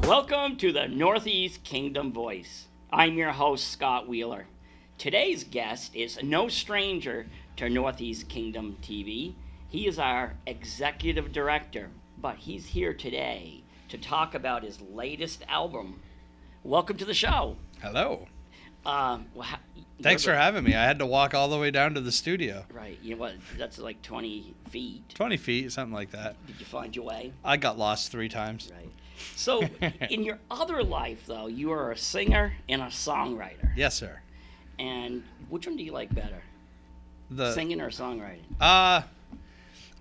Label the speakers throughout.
Speaker 1: Welcome to the Northeast Kingdom Voice. I'm your host, Scott Wheeler. Today's guest is no stranger to Northeast Kingdom TV. He is our executive director, but he's here today to talk about his latest album. Welcome to the show.
Speaker 2: Hello. Thanks for having me. I had to walk all the way down to the studio.
Speaker 1: Right. You know what? That's like 20 feet.
Speaker 2: 20 feet, something like that.
Speaker 1: Did you find your way?
Speaker 2: I got lost 3 times.
Speaker 1: Right. So, in your other life, though, you are a singer and a songwriter.
Speaker 2: Yes, sir.
Speaker 1: And which one do you like better? Singing or songwriting?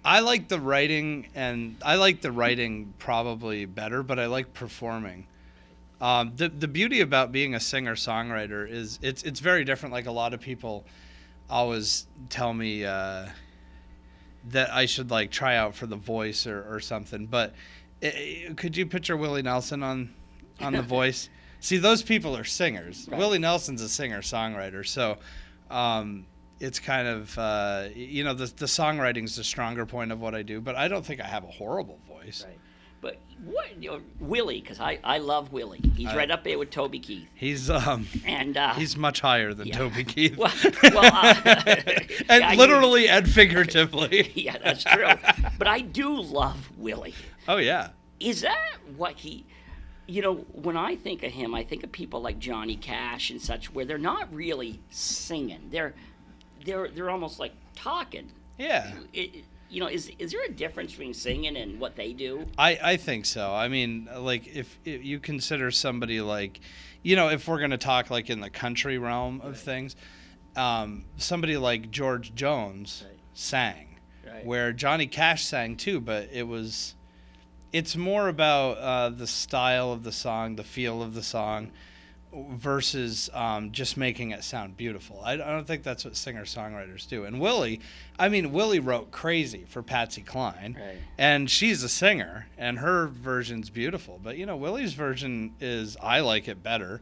Speaker 2: I like the writing, and I like the writing probably better, but I like performing. The beauty about being a singer-songwriter is it's very different. Like, a lot of people always tell me that I should like try out for The Voice or something, but could you picture Willie Nelson on The Voice? See, those people are singers. Right. Willie Nelson's a singer-songwriter, so it's kind of the songwriting's the stronger point of what I do. But I don't think I have a horrible voice. Right.
Speaker 1: But what Willie? Because I love Willie. He's right up there with Toby Keith.
Speaker 2: He's he's much higher than Toby Keith.
Speaker 1: And
Speaker 2: literally and figuratively.
Speaker 1: Yeah, that's true. But I do love Willie.
Speaker 2: Oh yeah.
Speaker 1: Is that what he? When I think of him, I think of people like Johnny Cash and such, where they're not really singing. They're almost like talking.
Speaker 2: Yeah.
Speaker 1: Is there a difference between singing and what they do?
Speaker 2: I think so. I mean, like, if you consider somebody like, if we're going to talk like in the country realm of things, somebody like George Jones sang, where Johnny Cash sang too, but it's more about the style of the song, the feel of the song, versus just making it sound beautiful. I don't think that's what singer-songwriters do. And Willie wrote Crazy for Patsy Cline, and she's a singer, and her version's beautiful. But, Willie's version I like it better.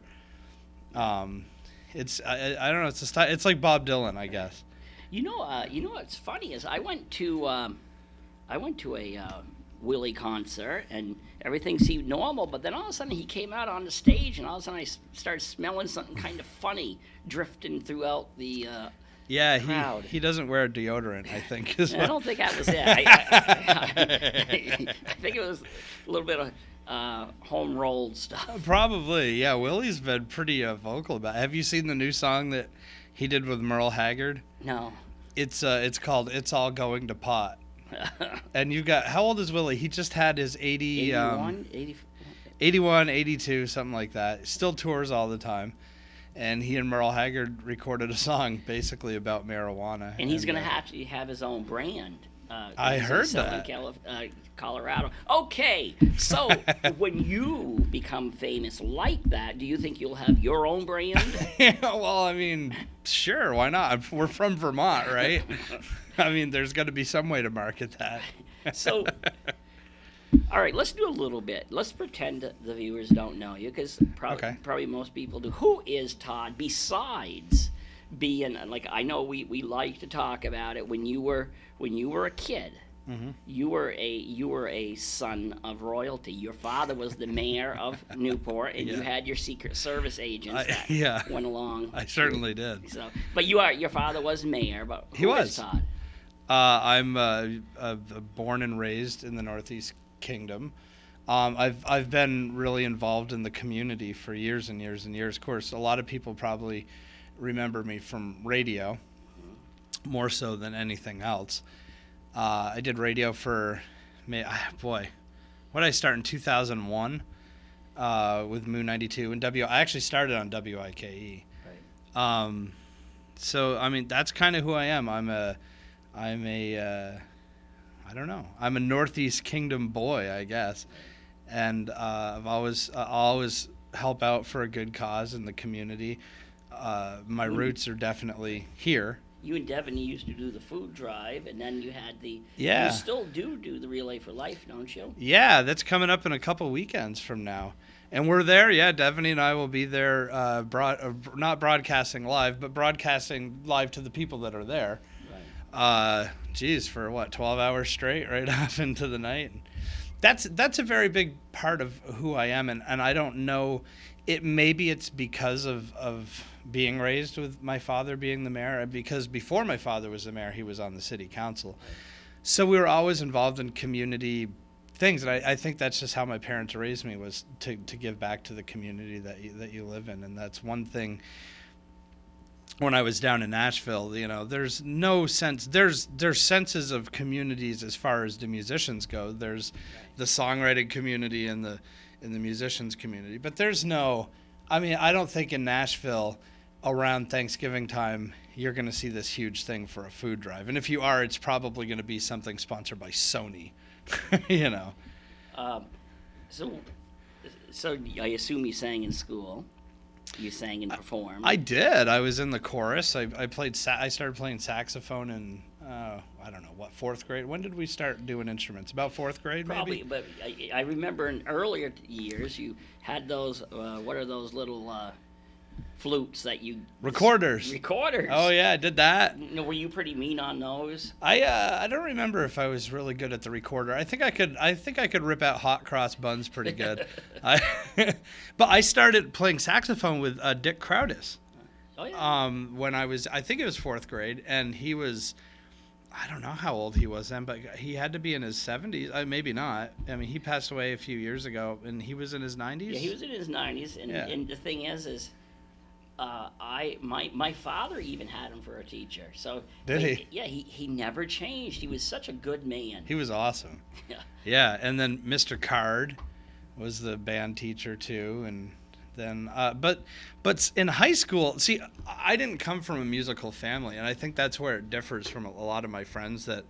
Speaker 2: I don't know, it's a style. It's like Bob Dylan, I guess.
Speaker 1: What's funny is I went to a Willie concert, and everything seemed normal, but then all of a sudden he came out on the stage, and all of a sudden I started smelling something kind of funny drifting throughout the crowd.
Speaker 2: He doesn't wear deodorant, I think.
Speaker 1: I don't think that was it. I think it was a little bit of home rolled stuff.
Speaker 2: Probably, yeah. Willie's been pretty vocal about it. Have you seen the new song that he did with Merle Haggard?
Speaker 1: No.
Speaker 2: It's called "It's All Going to Pot." And you got, how old is Willie? He just had his 81, 82, something like that. Still tours all the time. And he and Merle Haggard recorded a song basically about marijuana.
Speaker 1: And he's going to have his own brand.
Speaker 2: I heard that.
Speaker 1: Colorado. Okay, so when you become famous like that, do you think you'll have your own brand?
Speaker 2: Yeah, well, I mean, sure, why not? We're from Vermont, right? I mean, there's got to be some way to market that.
Speaker 1: So, all right, let's do a little bit. Let's pretend that the viewers don't know you, because probably most people do. Who is Todd besides being, like, I know we like to talk about it, when you were a kid? Mm-hmm. You were a son of royalty. Your father was the mayor of Newport, and you had your Secret Service agents that went along.
Speaker 2: I certainly did.
Speaker 1: So, but your father was mayor. But who is Todd?
Speaker 2: I'm born and raised in the Northeast Kingdom. I've been really involved in the community for years and years and years. Of course, a lot of people probably remember me from radio, more so than anything else. I did radio for, what did I start in 2001 with Moon 92 and I actually started on WIKE. Right. So I mean, that's kind of who I am. I'm a Northeast Kingdom boy, I guess, and I've always help out for a good cause in the community. My roots are definitely here
Speaker 1: you and Devin used to do the food drive, and then you had the.
Speaker 2: Yeah.
Speaker 1: You still do the Relay for Life, don't you?
Speaker 2: Yeah, that's coming up in a couple weekends from now. And we're there, yeah. Devaney and I will be there, not broadcasting live, but broadcasting live to the people that are there.
Speaker 1: Right.
Speaker 2: Geez, for what, 12 hours straight, right off into the night. That's a very big part of who I am, and I don't know. Maybe it's because of being raised with my father being the mayor, because before my father was the mayor, he was on the city council. So we were always involved in community things, and I think that's just how my parents raised me, was to give back to the community that you live in. And that's one thing. When I was down in Nashville, there's no sense. There's senses of communities as far as the musicians go. There's the songwriting community and the musicians community, but there's no. I mean, I don't think in Nashville around Thanksgiving time you're going to see this huge thing for a food drive, and if you are, it's probably going to be something sponsored by Sony.
Speaker 1: So I assume you sang in school. You sang and performed.
Speaker 2: I did. I was in the chorus. I started playing saxophone in I don't know what, 4th grade. When did we start doing instruments? About 4th grade,
Speaker 1: probably,
Speaker 2: maybe.
Speaker 1: But I remember in earlier years you had those. What are those little flutes that you
Speaker 2: recorders? Oh yeah, I did that.
Speaker 1: Were you pretty mean on those?
Speaker 2: I don't remember if I was really good at the recorder. I think I could rip out hot cross buns pretty good. But I started playing saxophone with Dick Crowdis.
Speaker 1: Oh yeah.
Speaker 2: When I think it was 4th grade, and he was, I don't know how old he was then, but he had to be in his 70s. Maybe not. I mean, he passed away a few years ago, and he was in his 90s.
Speaker 1: Yeah, he was in his 90s, and the thing is. My father even had him for a teacher. So
Speaker 2: did he?
Speaker 1: Yeah, he never changed. He was such a good man.
Speaker 2: He was awesome.
Speaker 1: Yeah.
Speaker 2: Yeah, and then Mr. Card was the band teacher too, and then but in high school, see, I didn't come from a musical family, and I think that's where it differs from a lot of my friends that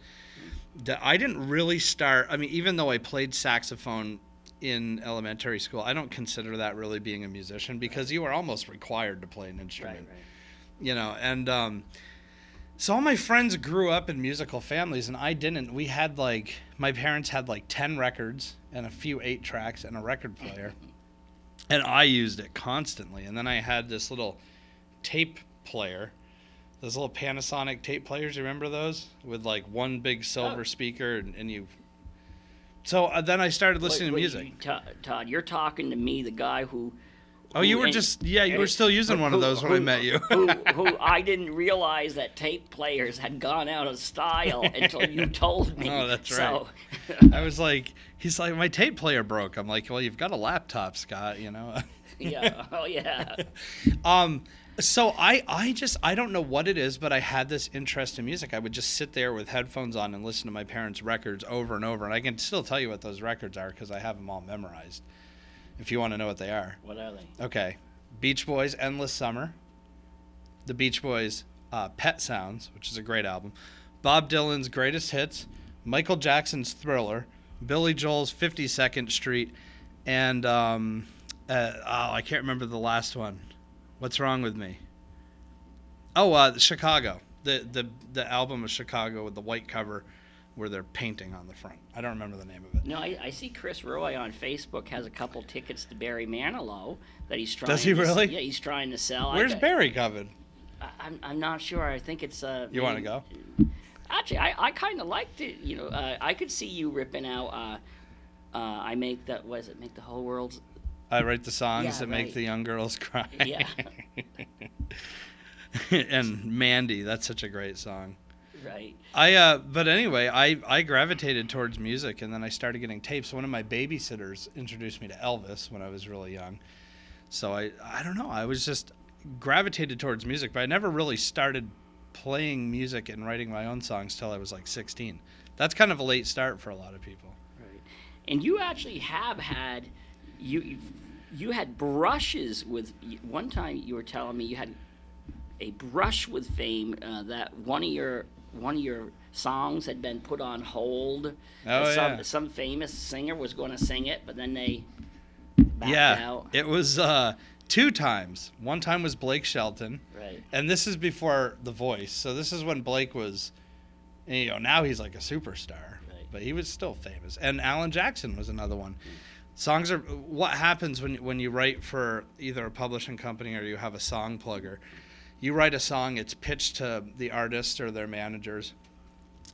Speaker 2: I didn't really start. I mean, even though I played saxophone in elementary school, I don't consider that really being a musician, because you are almost required to play an instrument. Right. And so all my friends grew up in musical families, and I didn't. We had my parents had 10 records and a few 8-tracks and a record player, and I used it constantly. And then I had this little tape player, those little Panasonic tape players. You remember those, with one big silver speaker, and you. So then I started listening to music.
Speaker 1: Todd, you're talking to me, the guy who.
Speaker 2: Oh, you were you were still using one of those when I met you.
Speaker 1: who I didn't realize that tape players had gone out of style until you told me.
Speaker 2: Oh, that's right. I was he's like, my tape player broke. I'm like, well, you've got a laptop, Scott,
Speaker 1: Yeah. Oh, yeah.
Speaker 2: So I don't know what it is, but I had this interest in music. I would just sit there with headphones on and listen to my parents' records over and over. And I can still tell you what those records are, because I have them all memorized, if you want to know what they are.
Speaker 1: What are they?
Speaker 2: Okay. Beach Boys' Endless Summer. The Beach Boys' Pet Sounds, which is a great album. Bob Dylan's Greatest Hits. Michael Jackson's Thriller. Billy Joel's 52nd Street. And I can't remember the last one. What's Wrong with Me? Oh, Chicago. The album of Chicago with the white cover where they're painting on the front. I don't remember the name of it.
Speaker 1: No, I see Chris Roy on Facebook has a couple tickets to Barry Manilow that he's trying.
Speaker 2: Does he really?
Speaker 1: Yeah, he's trying to sell.
Speaker 2: Where's Barry coming?
Speaker 1: I'm not sure. I think it's
Speaker 2: You want to go?
Speaker 1: Actually, I kind of liked it. I could see you ripping out. I make that. Was it Make the Whole World's?
Speaker 2: I write the songs that make the young girls cry.
Speaker 1: Yeah.
Speaker 2: And Mandy, that's such a great song.
Speaker 1: Right.
Speaker 2: But anyway, I gravitated towards music, and then I started getting tapes. One of my babysitters introduced me to Elvis when I was really young. So I don't know, I was just gravitated towards music, but I never really started playing music and writing my own songs till I was 16. That's kind of a late start for a lot of people.
Speaker 1: Right. And you actually have had you had brushes with, one time you were telling me you had a brush with fame, that one of your songs had been put on hold. Some famous singer was going to sing it, but then they backed out.
Speaker 2: It was 2 times. One time was Blake Shelton.
Speaker 1: Right.
Speaker 2: And this is before The Voice. So this is when Blake was, now he's like a superstar. Right. But he was still famous. And Alan Jackson was another one. Songs are, what happens when you write for either a publishing company or you have a song plugger. You write a song, it's pitched to the artist or their managers.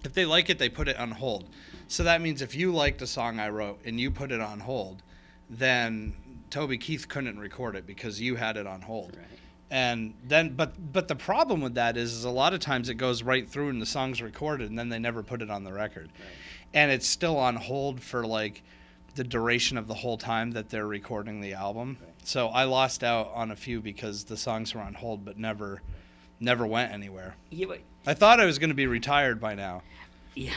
Speaker 2: If they like it, they put it on hold. So that means if you liked a song I wrote and you put it on hold, then Toby Keith couldn't record it because you had it on hold. Right. And then, but the problem with that is a lot of times it goes right through and the song's recorded and then they never put it on the record. Right. And it's still on hold for like the duration of the whole time that they're recording the album. Right. So I lost out on a few because the songs were on hold but never went anywhere. Yeah, but I thought I was going to be retired by now. Yeah.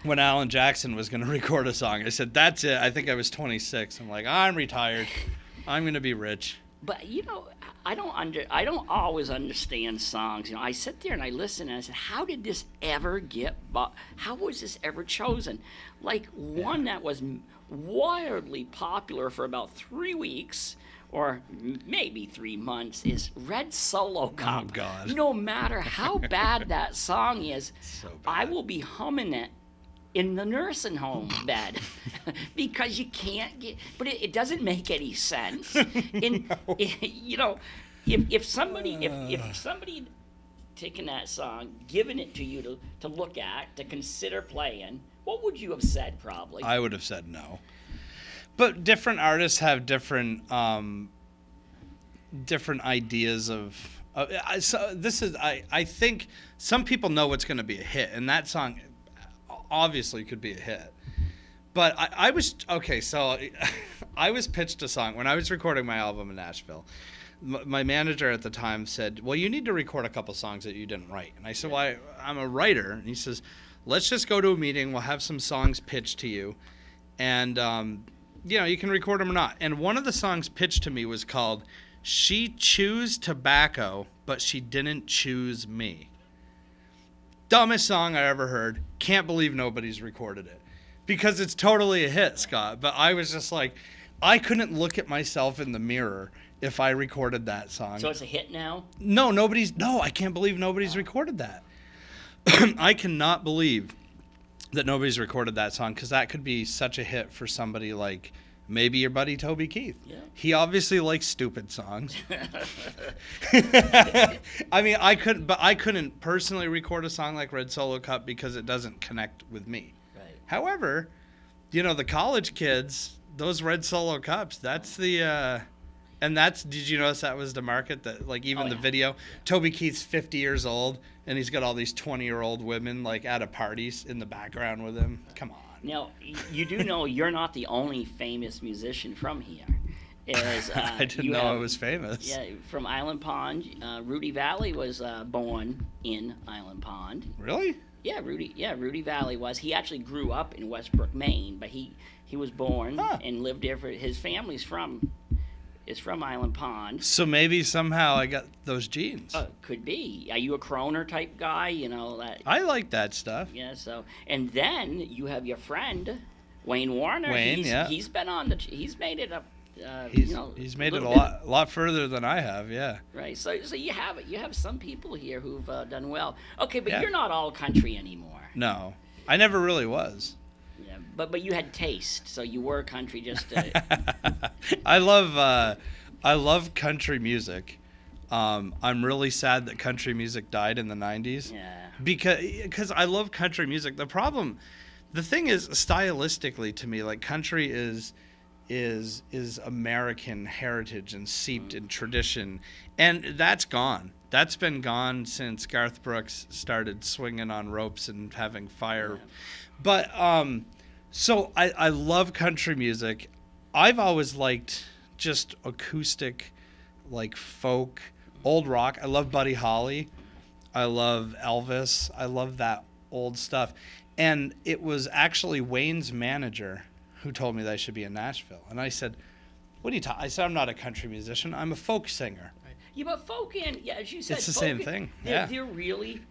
Speaker 2: When Alan Jackson was going to record a song, I said, that's it. I think I was 26. I'm like, I'm retired. I'm going to be rich.
Speaker 1: But, I don't always understand songs. I sit there and I listen and I said, how did this ever how was this ever chosen? Like one that was wildly popular for about 3 weeks or maybe 3 months is Red Solo Cup.
Speaker 2: Oh, God.
Speaker 1: No matter how bad that song is,
Speaker 2: so
Speaker 1: I will be humming it in the nursing home bed because you can't get, but it doesn't make any sense. No. If somebody taking that song, giving it to you to look at, to consider playing, what would you have said probably?
Speaker 2: I would have said no. But different artists have different ideas of. So this is I think some people know what's going to be a hit, and that song obviously could be a hit. But I was okay. So I was pitched a song when I was recording my album in Nashville. My manager at the time said, "Well, you need to record a couple songs that you didn't write." And I said, "Well, I'm a writer." And he says, "Let's just go to a meeting. We'll have some songs pitched to you, and you can record them or not." And one of the songs pitched to me was called "She Chews Tobacco, but She Didn't Choose Me." Dumbest song I ever heard. Can't believe nobody's recorded it. Because it's totally a hit, Scott. But I was just like, I couldn't look at myself in the mirror if I recorded that song.
Speaker 1: So it's a hit now?
Speaker 2: No, I can't believe nobody's recorded that. I cannot believe that nobody's recorded that song because that could be such a hit for somebody like maybe your buddy Toby Keith. Yeah. He obviously likes stupid songs. I mean, I couldn't personally record a song like Red Solo Cup because it doesn't connect with me. Right. However, the college kids, those Red Solo Cups, that's the and that's, did you notice that was the market that, like, even the video, Toby Keith's 50 years old and he's got all these 20-year-old women like at a parties in the background with him. Come on.
Speaker 1: Now, you do know you're not the only famous musician from here.
Speaker 2: I didn't know I was famous.
Speaker 1: Yeah, from Island Pond. Rudy Valley was born in Island Pond.
Speaker 2: Really?
Speaker 1: Yeah, Rudy Valley was. He actually grew up in Westbrook, Maine, but he was born and lived there. His family's from Island Pond.
Speaker 2: So maybe somehow I got those genes.
Speaker 1: Could be. Are you a Croner type guy? That.
Speaker 2: I like that stuff.
Speaker 1: Yeah. So, and then you have your friend Wayne Warner. He's been on he's made it up.
Speaker 2: He's made it a lot further than I have. Yeah.
Speaker 1: Right. So you have some people here who've done well. Okay, but you're not all country anymore.
Speaker 2: No, I never really was.
Speaker 1: Yeah, but you had taste, so you were country just to...
Speaker 2: I love country music. I'm really sad that country music died in the 90s.
Speaker 1: Yeah.
Speaker 2: Because I love country music. The thing is, stylistically to me, like country is American heritage and steeped in tradition, and that's gone. That's been gone since Garth Brooks started swinging on ropes and having fire. Yeah. But so I love country music. I've always liked just acoustic, like folk, old rock. I love Buddy Holly. I love Elvis. I love that old stuff. And it was actually Wayne's manager who told me that I should be in Nashville. And I said, "What are you talking?" I said, "I'm not a country musician. I'm a folk singer."
Speaker 1: Right. Yeah, but folk and as you said,
Speaker 2: it's the same thing.
Speaker 1: They're really.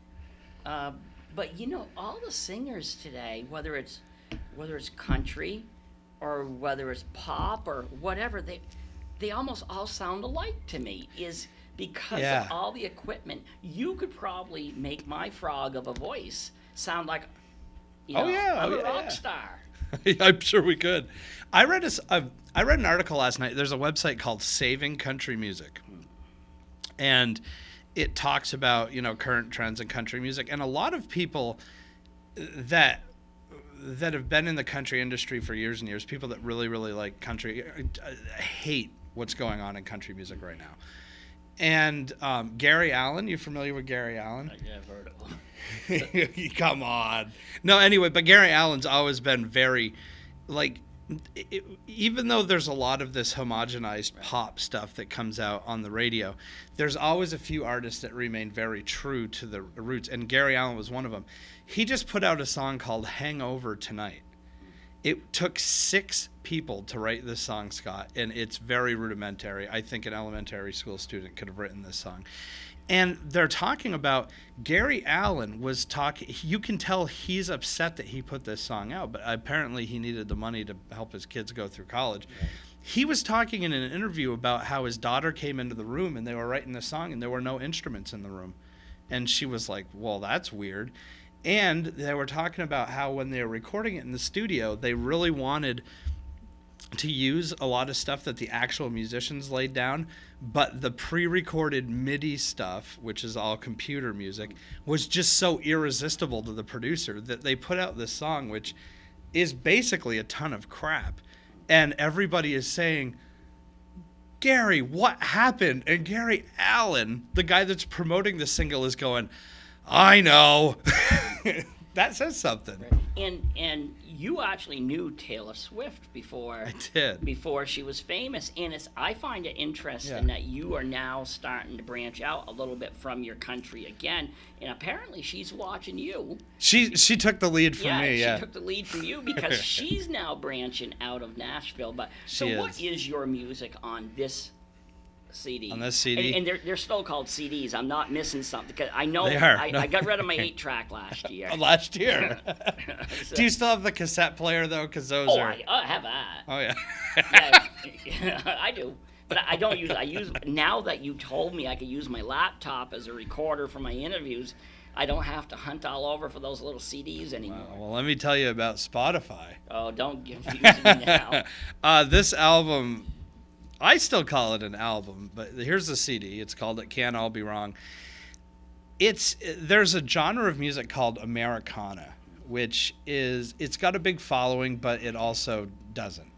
Speaker 1: But all the singers today, whether it's country or whether it's pop or whatever, they almost all sound alike to me. Is because
Speaker 2: Yeah.
Speaker 1: of all the equipment. You could probably make my frog of a voice sound like, I'm a rock star.
Speaker 2: I'm sure we could. I read an article last night. There's a website called Saving Country Music, and it talks about current trends in country music, and a lot of people that have been in the country industry for years and years, people that really like country, hate what's going on in country music right now. And Gary Allan, you familiar with Gary Allan?
Speaker 1: Yeah, I've heard of him.
Speaker 2: Come on. No, anyway, but Gary Allan's always been very, even though there's a lot of this homogenized pop stuff that comes out on the radio, there's always a few artists that remain very true to the roots, and Gary Allan was one of them. He just put out a song called Hangover Tonight. It took 6 people to write this song, Scott, and it's very rudimentary. I think an elementary school student could have written this song. And they're talking about Gary Allan was talking. You can tell he's upset that he put this song out, but apparently he needed the money to help his kids go through college. Right. He was talking in an interview about how his daughter came into the room and they were writing the song and there were no instruments in the room. And she was like, well, that's weird. And they were talking about how when they were recording it in the studio, they really wanted to use a lot of stuff that the actual musicians laid down, but the pre-recorded MIDI stuff, which is all computer music, was just so irresistible to the producer that they put out this song, which is basically a ton of crap. And everybody is saying, Gary, what happened? And Gary Allan, the guy that's promoting the single, is going, I know. That says something.
Speaker 1: Right. And you actually knew Taylor Swift before.
Speaker 2: I did.
Speaker 1: Before she was famous, and I find it interesting that you are now starting to branch out a little bit from your country again, and apparently she's watching you.
Speaker 2: She took the lead from me.
Speaker 1: Yeah, she took the lead from you because she's now branching out of Nashville. But what is your music on this CD?
Speaker 2: On this CD,
Speaker 1: and they're still called CDs. I'm not missing something because I know
Speaker 2: they are.
Speaker 1: I got rid of my 8-track last year.
Speaker 2: Last year. So, do you still have the cassette player though? Because those are.
Speaker 1: I have that.
Speaker 2: Oh yeah.
Speaker 1: Yeah, I do, but I don't use. I use now that you told me I could use my laptop as a recorder for my interviews. I don't have to hunt all over for those little CDs anymore.
Speaker 2: Well, let me tell you about Spotify.
Speaker 1: Oh, don't confuse me now.
Speaker 2: This album. I still call it an album, but here's the CD. It's called It Can't All Be Wrong. There's a genre of music called Americana, which it's got a big following, but it also doesn't.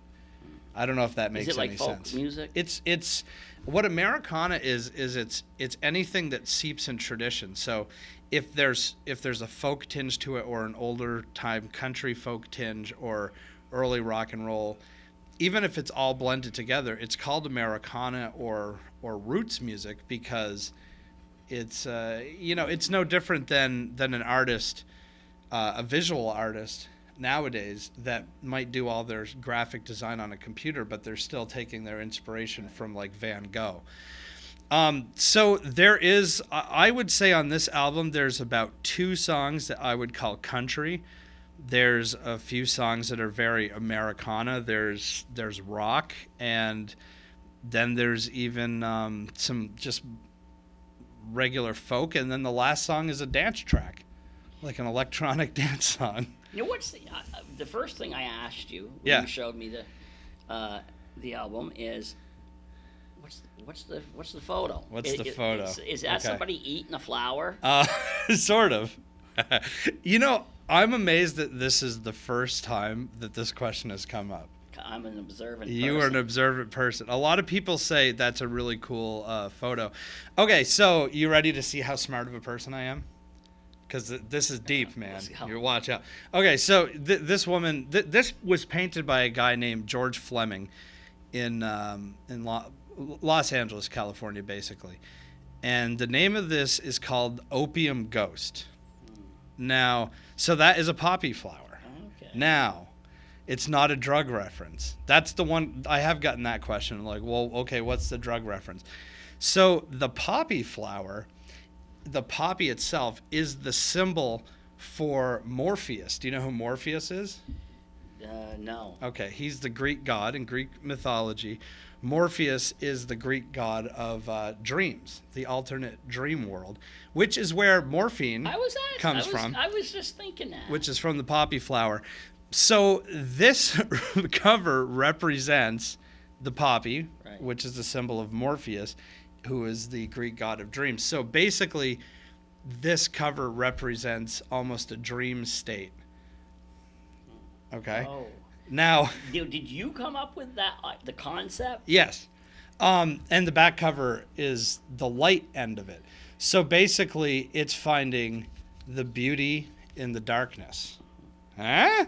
Speaker 2: I don't know if that makes any sense.
Speaker 1: Is it like folk music?
Speaker 2: It's what Americana is it's anything that seeps in tradition. So if there's a folk tinge to it, or an older time country folk tinge, or early rock and roll, even if it's all blended together, it's called Americana or roots music because it's it's no different than an artist, a visual artist nowadays that might do all their graphic design on a computer, but they're still taking their inspiration from like Van Gogh. So there is, I would say on this album, there's about 2 songs that I would call country. There's a few songs that are very Americana. There's rock, and then there's even some just regular folk, and then the last song is a dance track, like an electronic dance song.
Speaker 1: You know what's the first thing I asked you when you showed me the album is what's the photo?
Speaker 2: What's the photo?
Speaker 1: Is that somebody eating a flower?
Speaker 2: Sort of. I'm amazed that this is the first time that this question has come up.
Speaker 1: I'm an observant person.
Speaker 2: You are an observant person. A lot of people say that's a really cool photo. Okay, so you ready to see how smart of a person I am? Because this is deep, man. You watch out. Okay, so this woman, this was painted by a guy named George Fleming in Los Angeles, California, basically. And the name of this is called Opium Ghost. Now, so that is a poppy flower.
Speaker 1: Okay.
Speaker 2: Now, it's not a drug reference. That's the one, I have gotten that question. Like, well, okay, what's the drug reference? So the poppy flower, the poppy itself, is the symbol for Morpheus. Do you know who Morpheus is?
Speaker 1: No.
Speaker 2: Okay, he's the Greek god in Greek mythology. Morpheus is the Greek god of dreams, the alternate dream world, which is where morphine comes from.
Speaker 1: I was just thinking that.
Speaker 2: Which is from the poppy flower. So this cover represents the poppy, right, which is the symbol of Morpheus, who is the Greek god of dreams. So basically, this cover represents almost a dream state. Okay?
Speaker 1: Oh.
Speaker 2: Now,
Speaker 1: did you come up with that, the concept?
Speaker 2: Yes. And the back cover is the light end of it. So basically, it's finding the beauty in the darkness. Huh?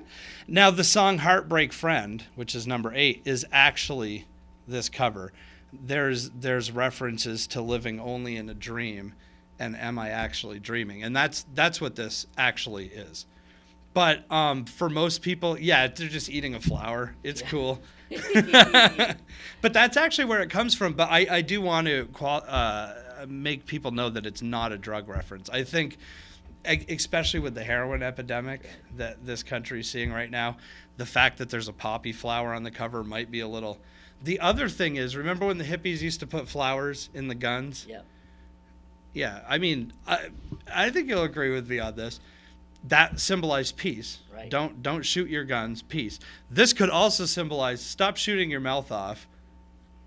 Speaker 2: Now, the song Heartbreak Friend, which is number 8, is actually this cover. There's references to living only in a dream and am I actually dreaming? And that's what this actually is. But for most people, yeah, they're just eating a flower. It's cool. But that's actually where it comes from. But I do want to make people know that it's not a drug reference. I think, especially with the heroin epidemic that this country is seeing right now, the fact that there's a poppy flower on the cover might be a little... The other thing is, remember when the hippies used to put flowers in the guns? Yeah. Yeah, I mean, I think you'll agree with me on this. That symbolized peace. Right. Don't shoot your guns, peace. This could also symbolize stop shooting your mouth off.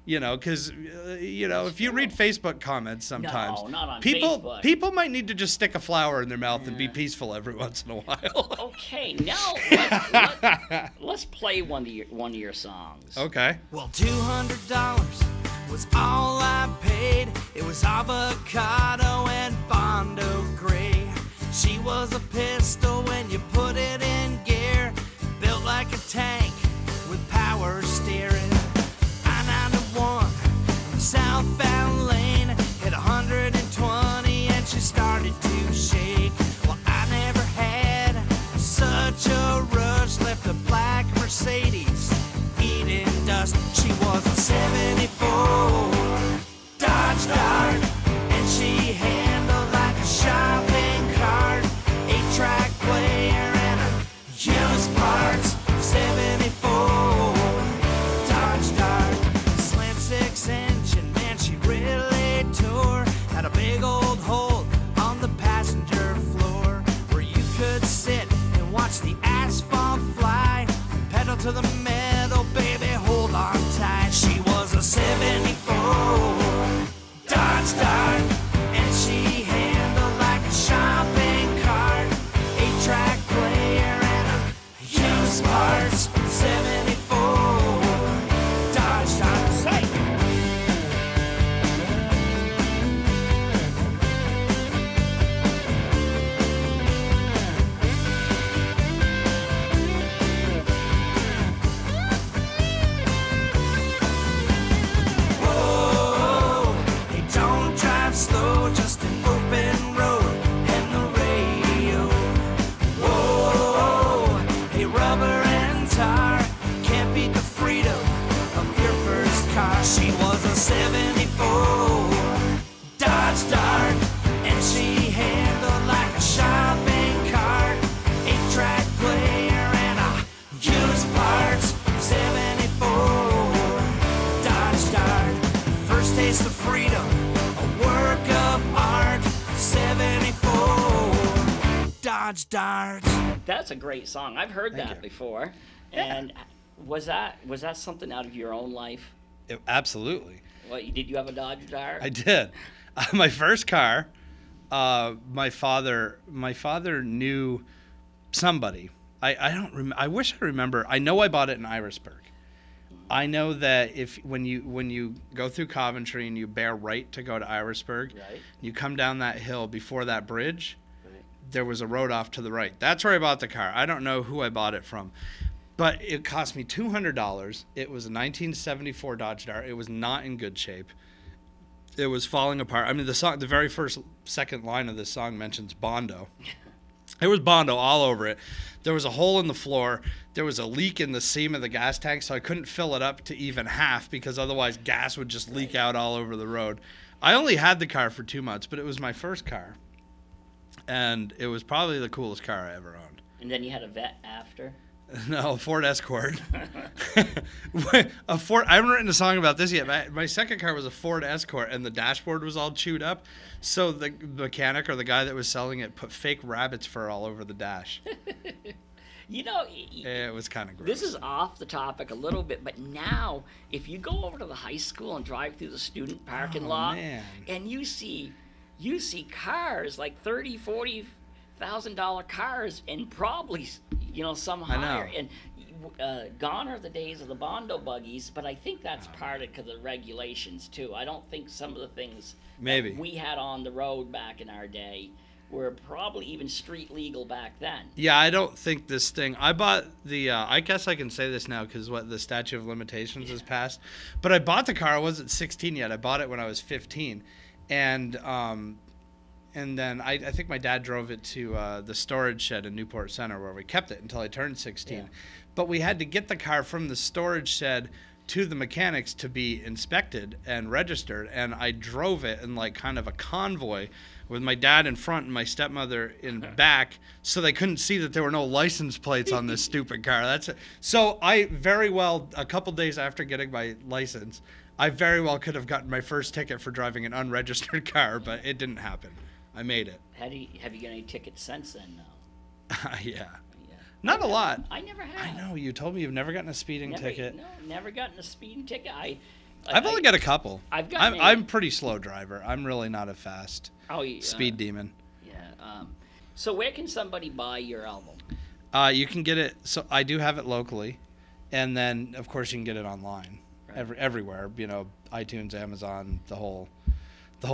Speaker 2: You know, because if you read Facebook comments sometimes,
Speaker 1: not on
Speaker 2: Facebook. People might need to just stick a flower in their mouth and be peaceful every once in a while.
Speaker 1: Okay, now let's play one of your songs.
Speaker 2: Okay.
Speaker 3: Well, $200 was all I paid. It was avocado and Bondo Gray. She was a pistol when you put it in gear, built like a tank with power steering. I-91 southbound lane hit 120 and she started to shake. Well, I never had such a rush, left a black Mercedes eating dust. She was a 74 Dodge Dart and she handled like a shopping cart, 8-track player and a used parts. 74 Dodge Dart, slant 6 engine, man, she really tore. Had a big old hole on the passenger floor where you could sit and watch the asphalt fly. Pedal to the metal, baby, hold on tight. She was a 74 Dodge Dart and she handled like a shopping cart, 8-track player and a used parts. 74 Dodge Dart. Say. Whoa, hey, don't drive slow, just an open road and the radio. Whoa, hey, rubber and tar can't beat the freedom of your first car. She was a 74 Dodge Dart and she handled like a shopping cart, 8-track player and a used parts. 74 Dodge Dart, first taste of freedom, a work of art. 74 Dodge Dart.
Speaker 1: That's a great song. I've heard that before. And was that something out of your own life?
Speaker 2: Absolutely.
Speaker 1: What, did you have a Dodge Dart?
Speaker 2: I did. My first car, my father knew somebody. I don't I wish I remember. I know I bought it in Irisburg. I know that when you go through Coventry and you bear right to go to Irisburg, right, you come down that hill before that bridge, right, there was a road off to the right. That's where I bought the car. I don't know who I bought it from, but it cost me $200. It was a 1974 Dodge Dart. It was not in good shape. It was falling apart. I mean, the very second line of this song mentions Bondo. It was Bondo all over it. There was a hole in the floor. There was a leak in the seam of the gas tank, so I couldn't fill it up to even half because otherwise gas would just leak out all over the road. I only had the car for 2 months, but it was my first car, and it was probably the coolest car I ever owned.
Speaker 1: And then you had a vet after?
Speaker 2: No, Ford Escort. A Ford. I haven't written a song about this yet. My second car was a Ford Escort, and the dashboard was all chewed up. So the mechanic or the guy that was selling it put fake rabbit's fur all over the dash.
Speaker 1: You know,
Speaker 2: it was kind of gross.
Speaker 1: This is off the topic a little bit, but now if you go over to the high school and drive through the student parking lot,
Speaker 2: man.
Speaker 1: and you see cars like $30,000-$40,000 cars, and probably some higher. And gone are the days of the Bondo buggies, but I think that's part of because of the regulations too. I don't think some of the things
Speaker 2: maybe
Speaker 1: that we had on the road back in our day were probably even street legal back then.
Speaker 2: Yeah, I don't think this thing. I bought the. I guess I can say this now because the statute of limitations is passed. But I bought the car. I wasn't 16 yet. I bought it when I was 15, and then I think my dad drove it to the storage shed in Newport Center where we kept it until I turned 16. Yeah. But we had to get the car from the storage shed to the mechanics to be inspected and registered, and I drove it in like kind of a convoy with my dad in front and my stepmother in back, so they couldn't see that there were no license plates on this stupid car. That's it. So I very well, a couple days after getting my license, I very well could have gotten my first ticket for driving an unregistered car, but it didn't happen. I made it.
Speaker 1: Have you got any tickets since then, though?
Speaker 2: Yeah. Not a lot.
Speaker 1: I never have.
Speaker 2: I know. You told me you've never gotten a speeding ticket.
Speaker 1: No, never gotten a speeding ticket.
Speaker 2: I've only got a couple. I'm pretty slow driver. I'm really not a fast speed demon.
Speaker 1: Yeah. So where can somebody buy your album?
Speaker 2: You can get it. So I do have it locally, and then of course you can get it online, everywhere. iTunes, Amazon, the whole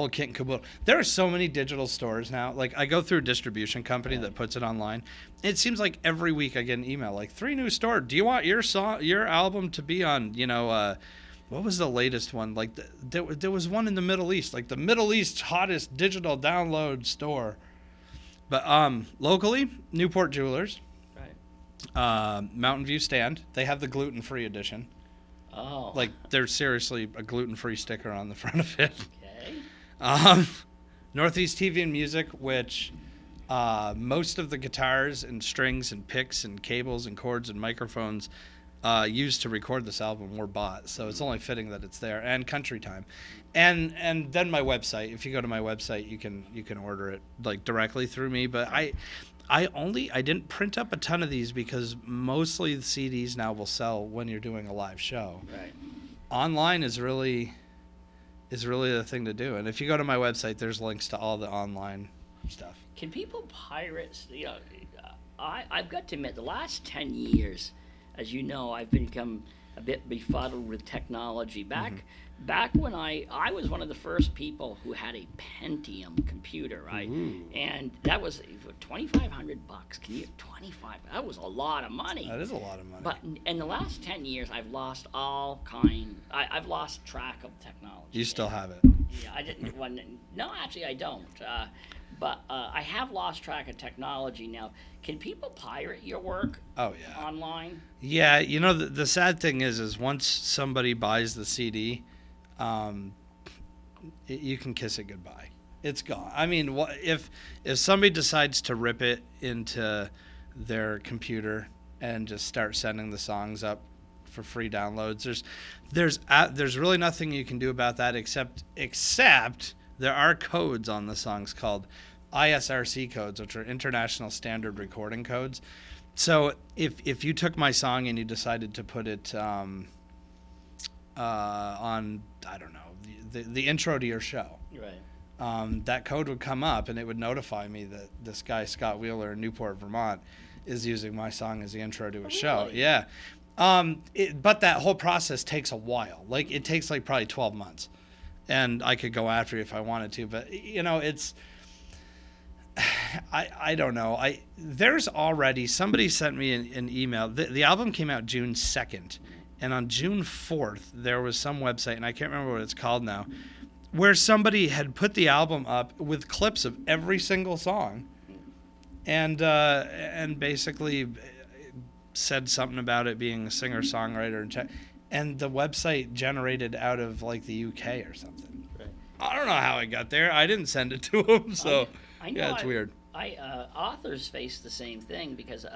Speaker 2: kit and caboodle. There are so many digital stores now. Like I go through a distribution company that puts it online. It seems like every week I get an email like 3 new stores. Do you want your album to be on? What was the latest one? Like there was one in the Middle East, like the Middle East's hottest digital download store. But locally, Newport Jewelers, right? Mountain View Stand. They have the gluten-free edition.
Speaker 1: Oh.
Speaker 2: Like there's seriously a gluten-free sticker on the front of it.
Speaker 1: Okay.
Speaker 2: Northeast TV and Music, which most of the guitars and strings and picks and cables and cords and microphones used to record this album were bought, so it's only fitting that it's there. And Country Time, and then my website. If you go to my website, you can order it like directly through me. But I didn't print up a ton of these because mostly the CDs now will sell when you're doing a live show.
Speaker 1: Right. Online
Speaker 2: is really the thing to do. And if you go to my website, there's links to all the online stuff.
Speaker 1: Can people pirate? I've got to admit, the last 10 years, as you know, I've become a bit befuddled with technology. Back when I was one of the first people who had a Pentium computer, right?
Speaker 2: Ooh.
Speaker 1: And that was $2,500. Can you 25? That was a lot of money.
Speaker 2: That is a lot of money.
Speaker 1: But in the last 10 years, I've lost I've lost track of technology.
Speaker 2: You still have it?
Speaker 1: Yeah, I didn't. No, actually, I don't. But I have lost track of technology now. Can people pirate your work?
Speaker 2: Oh yeah.
Speaker 1: Online?
Speaker 2: Yeah, the sad thing is once somebody buys the CD, you can kiss it goodbye. It's gone. I mean, if somebody decides to rip it into their computer and just start sending the songs up for free downloads, there's really nothing you can do about that except there are codes on the songs called ISRC codes, which are International Standard Recording Codes. So if you took my song and you decided to put it on, I don't know, the intro to your show,
Speaker 1: right?
Speaker 2: That code would come up and it would notify me that this guy Scott Wheeler in Newport, Vermont, is using my song as the intro to his show. Yeah. But that whole process takes a while. Like it takes like probably 12 months. And I could go after it if I wanted to, but it's I don't know. There's already somebody sent me an email. The album came out June 2nd, and on June 4th there was some website, and I can't remember what it's called now, where somebody had put the album up with clips of every single song, and basically said something about it being a singer-songwriter and the website generated out of like the UK or something.
Speaker 1: Right.
Speaker 2: I don't know how it got there. I didn't send it to them, so
Speaker 1: I know
Speaker 2: yeah, it's weird.
Speaker 1: Authors face the same thing because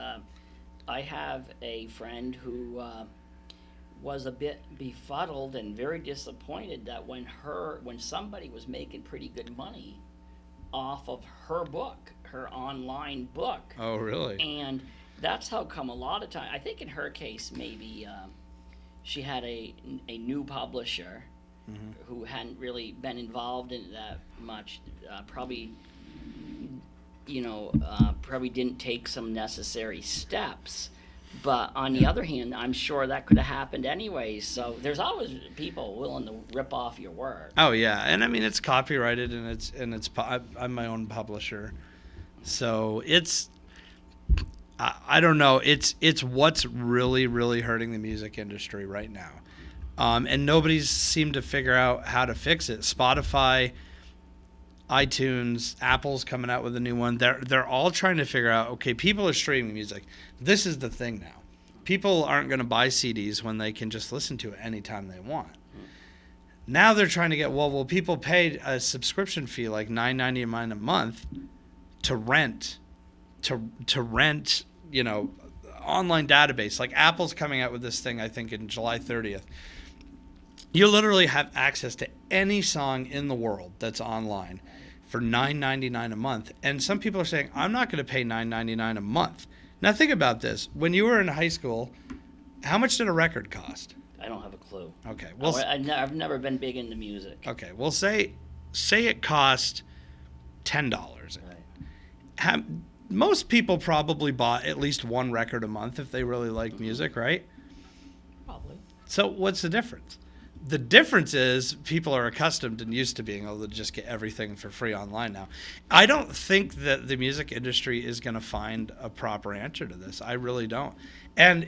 Speaker 1: I have a friend who was a bit befuddled and very disappointed that when somebody was making pretty good money off of her book, her online book.
Speaker 2: Oh, really?
Speaker 1: And that's how come a lot of time. I think in her case, maybe she had a new publisher who hadn't really been involved in that much. Probably didn't take some necessary steps. But on the other hand, I'm sure that could have happened anyways. So there's always people willing to rip off your work.
Speaker 2: Oh yeah, and I mean it's copyrighted and I'm my own publisher, so it's I don't know. It's what's really hurting the music industry right now, and nobody's seemed to figure out how to fix it. Spotify, iTunes, Apple's coming out with a new one. They're all trying to figure out, okay, people are streaming music. This is the thing now. People aren't going to buy CDs when they can just listen to it anytime they want. Now they're trying to get, will people pay a subscription fee like $9.99 a month to rent, online database. Like Apple's coming out with this thing, I think, in July 30th. You literally have access to any song in the world that's online for $9.99 a month. And some people are saying, I'm not going to pay $9.99 a month. Now think about this. When you were in high school, how much did a record cost?
Speaker 1: I don't have a clue.
Speaker 2: Okay. Well,
Speaker 1: I've never been big into music.
Speaker 2: Okay. Well, say it cost $10. Right. Most people probably bought at least one record a month if they really like music, right?
Speaker 1: Probably.
Speaker 2: So what's the difference? The difference is people are accustomed and used to being able to just get everything for free online now. I don't think that the music industry is going to find a proper answer to this. I really don't. And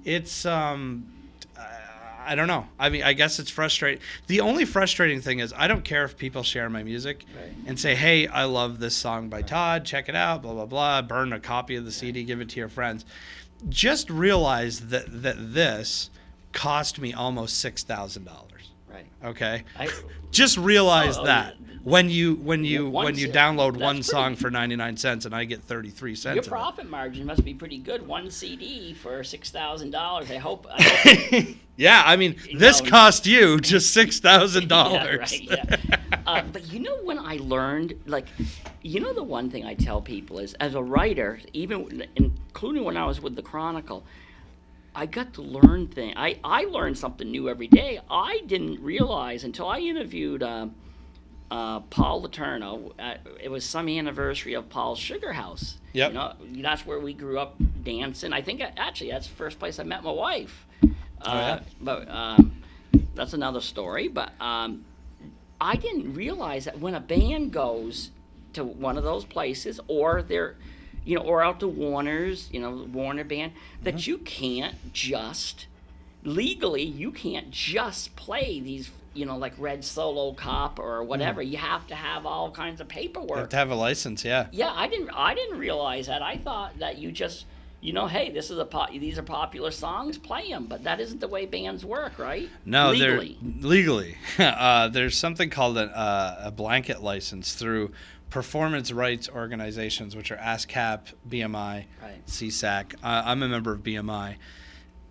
Speaker 2: it's I don't know. I mean, I guess it's frustrating. The only frustrating thing is I don't care if people share my music and say, hey, I love this song by Todd. Check it out, blah, blah, blah. Burn a copy of the CD, give it to your friends. Just realize that this cost me almost $6,000.
Speaker 1: Right.
Speaker 2: Okay. Just realize that when you
Speaker 1: cent.
Speaker 2: download one song for 99 cents and I get 33 cents.
Speaker 1: Your profit margin must be pretty good. One CD for $6,000. I hope.
Speaker 2: Yeah, I mean, this cost you just $6,000.
Speaker 1: Yeah, right. Yeah. But when I learned, the one thing I tell people is, as a writer, even including when I was with the Chronicle, I got to learn things. I learned something new every day. I didn't realize until I interviewed Paul Letourneau. It was some anniversary of Paul's Sugar House.
Speaker 2: Yep.
Speaker 1: That's where we grew up dancing. I think actually that's the first place I met my wife. But that's another story. But I didn't realize that when a band goes to one of those places, or they're or out to Warner's, Warner Band, that you can't just, legally, you can't just play these, like Red Solo Cop or whatever. You have to have all kinds of paperwork.
Speaker 2: You have to have a license, yeah.
Speaker 1: Yeah, I didn't realize that. I thought that you just, hey, these are popular songs, play them. But that isn't the way bands work, right?
Speaker 2: No,
Speaker 1: legally.
Speaker 2: There's something called a blanket license through performance rights organizations, which are ASCAP, BMI, CSAC. I'm a member of BMI.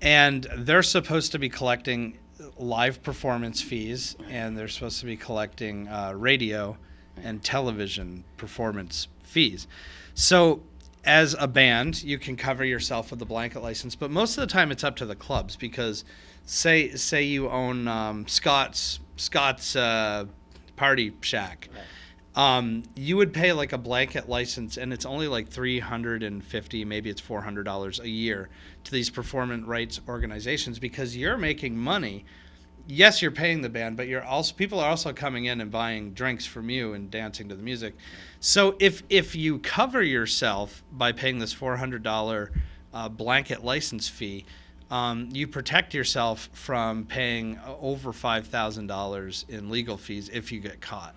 Speaker 2: And they're supposed to be collecting live performance fees, and they're supposed to be collecting radio and television performance fees. So as a band, you can cover yourself with the blanket license, but most of the time it's up to the clubs, because say you own Scott's Party Shack. You would pay like a blanket license, and it's only like $350, maybe it's $400 a year to these performance rights organizations, because you're making money. Yes, you're paying the band, but people are also coming in and buying drinks from you and dancing to the music. So if you cover yourself by paying this $400 blanket license fee, you protect yourself from paying over $5,000 in legal fees if you get caught.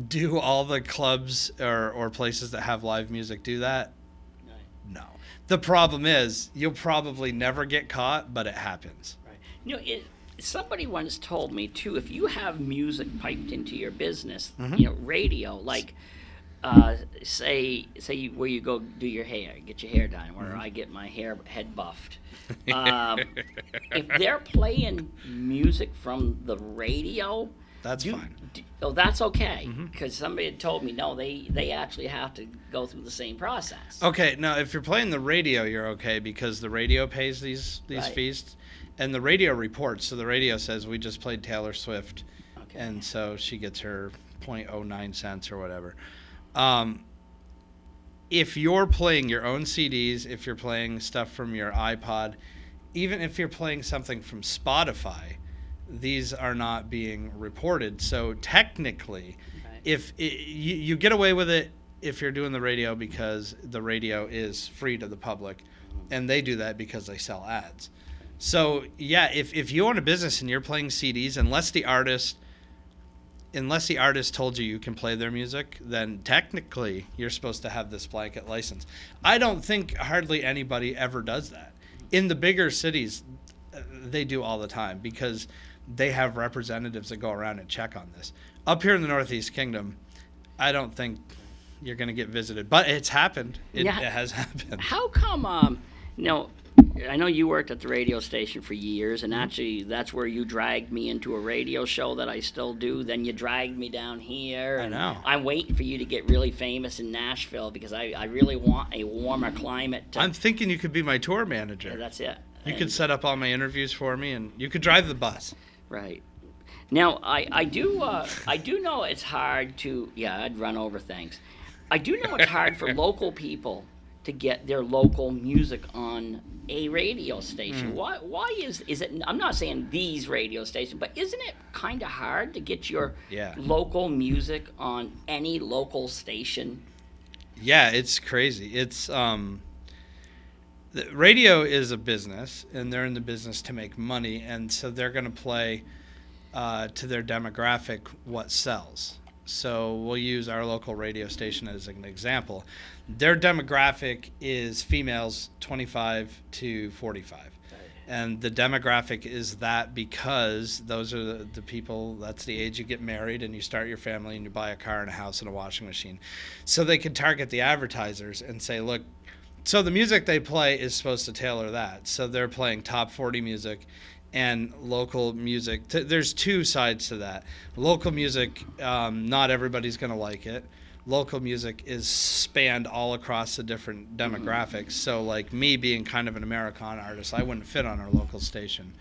Speaker 2: Do all the clubs or places that have live music do that? No. The problem is you'll probably never get caught, but it happens.
Speaker 1: Right. Somebody once told me too, if you have music piped into your business, radio, like say where you go do your hair, get your hair done, where I get my head buffed. If they're playing music from the radio,
Speaker 2: that's fine.
Speaker 1: Oh, that's okay, because somebody had told me no, they actually have to go through the same process.
Speaker 2: Okay, now if you're playing the radio, you're okay because the radio pays these fees, and the radio reports. So the radio says we just played Taylor Swift, and so she gets her 0.09 cents or whatever. If you're playing your own CDs, if you're playing stuff from your iPod, even if you're playing something from Spotify, these are not being reported. So technically, if you get away with it if you're doing the radio because the radio is free to the public, and they do that because they sell ads. So yeah, if you own a business and you're playing CDs, unless the artist told you can play their music, then technically you're supposed to have this blanket license. I don't think hardly anybody ever does that. In the bigger cities, they do all the time because they have representatives that go around and check on this. Up here in the Northeast Kingdom, I don't think you're going to get visited, but it's happened. It has happened.
Speaker 1: How come, I know you worked at the radio station for years, and actually that's where you dragged me into a radio show that I still do. Then you dragged me down here.
Speaker 2: I know.
Speaker 1: I'm waiting for you to get really famous in Nashville because I really want a warmer climate.
Speaker 2: I'm thinking you could be my tour manager.
Speaker 1: That's it.
Speaker 2: You could set up all my interviews for me, and you could drive the bus.
Speaker 1: Right. Now, I do know it's hard to, I'd run over things. I do know it's hard for local people to get their local music on a radio station. Why is it, I'm not saying these radio stations, but isn't it kind of hard to get your local music on any local station?
Speaker 2: Yeah, it's crazy. It's the radio is a business, and they're in the business to make money, and so they're going to play to their demographic what sells. So we'll use our local radio station as an example. Their demographic is females 25 to 45. And the demographic is that because those are the people, that's the age you get married and you start your family and you buy a car and a house and a washing machine. So they can target the advertisers and say, look, so the music they play is supposed to tailor that. So they're playing top 40 music and local music. There's two sides to that. Local music, not everybody's going to like it. Local music is spanned all across the different demographics. So like me being kind of an Americana artist, I wouldn't fit on our local station.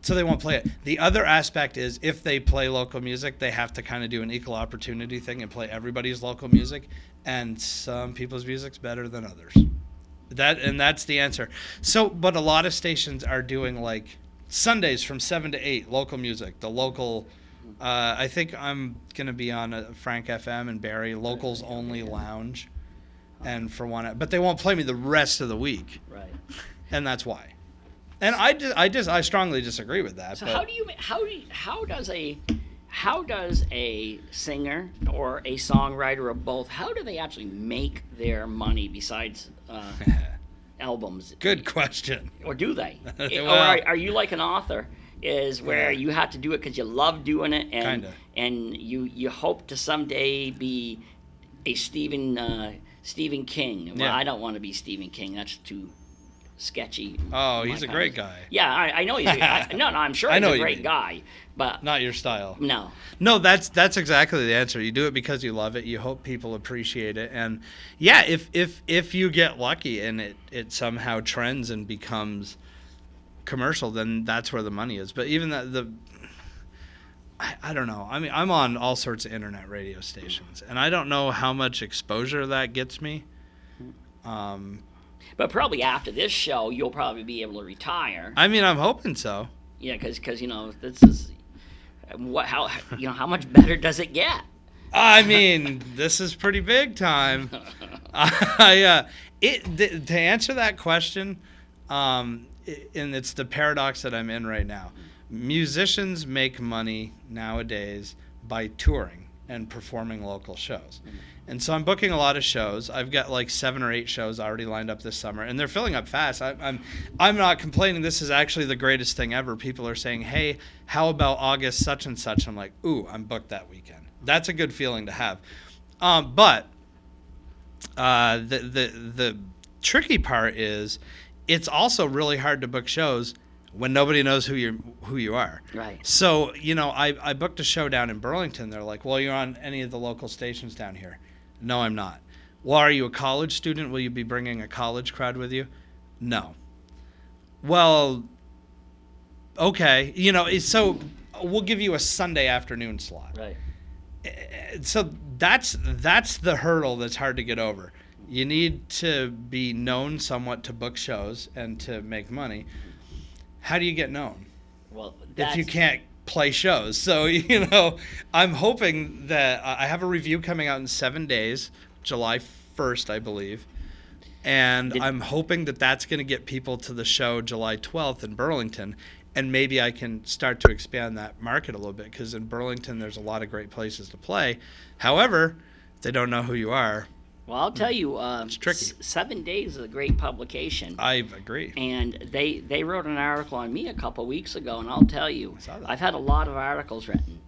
Speaker 2: So they won't play it. The other aspect is if they play local music, they have to kind of do an equal opportunity thing and play everybody's local music. And some people's music's better than others. That's the answer. So, but a lot of stations are doing like Sundays from 7 to 8, local music. The local, I think I'm going to be on Frank FM and Barrie, locals only lounge. And for one, but they won't play me the rest of the week.
Speaker 1: Right.
Speaker 2: And that's why. And I strongly disagree with that.
Speaker 1: So
Speaker 2: but
Speaker 1: how does a singer or a songwriter or both, how do they actually make their money besides albums?
Speaker 2: Good question.
Speaker 1: Or do they?
Speaker 2: Well,
Speaker 1: or are you like an author, is where you have to do it because you love doing it, and
Speaker 2: Kinda.
Speaker 1: and you hope to someday be a Stephen King. Well,
Speaker 2: Yeah.
Speaker 1: I don't want to be Stephen King. That's too sketchy.
Speaker 2: Oh, he's a great guy.
Speaker 1: Yeah, I know he's no, I'm sure
Speaker 2: I know
Speaker 1: he's a
Speaker 2: what you
Speaker 1: great
Speaker 2: mean.
Speaker 1: guy, but
Speaker 2: Not your style.
Speaker 1: no.
Speaker 2: No, that's exactly the answer. You do it because you love it. You hope people appreciate it, and yeah, if you get lucky and it somehow trends and becomes commercial, then that's where the money is. But even I don't know. I mean, I'm on all sorts of internet radio stations, and I don't know how much exposure that gets me.
Speaker 1: But probably after this show, you'll probably be able to retire.
Speaker 2: I mean, I'm hoping so.
Speaker 1: Yeah, because this is how much better does it get?
Speaker 2: I mean, this is pretty big time. To answer that question, and it's the paradox that I'm in right now. Musicians make money nowadays by touring and performing local shows. And so I'm booking a lot of shows. I've got like 7 or 8 shows already lined up this summer, and they're filling up fast. I'm not complaining. This is actually the greatest thing ever. People are saying, hey, how about August such and such? I'm like, ooh, I'm booked that weekend. That's a good feeling to have. But The tricky part is it's also really hard to book shows when nobody knows who you are.
Speaker 1: Right.
Speaker 2: So, I booked a show down in Burlington. They're like, well, you're on any of the local stations down here. No, I'm not. Well, are you a college student? Will you be bringing a college crowd with you? No. Well, okay. So we'll give you a Sunday afternoon slot.
Speaker 1: Right.
Speaker 2: So that's the hurdle that's hard to get over. You need to be known somewhat to book shows and to make money. How do you get known?
Speaker 1: Well,
Speaker 2: if you can't play shows. So, I'm hoping that I have a review coming out in 7 days, July 1st, I believe. And I'm hoping that that's going to get people to the show July 12th in Burlington. And maybe I can start to expand that market a little bit, because in Burlington there's a lot of great places to play. However, if they don't know who you are,
Speaker 1: well, I'll tell you,
Speaker 2: it's tricky.
Speaker 1: 7 Days is a great publication.
Speaker 2: I agree.
Speaker 1: And they wrote an article on me a couple weeks ago, and I'll tell you, I've had a lot of articles written,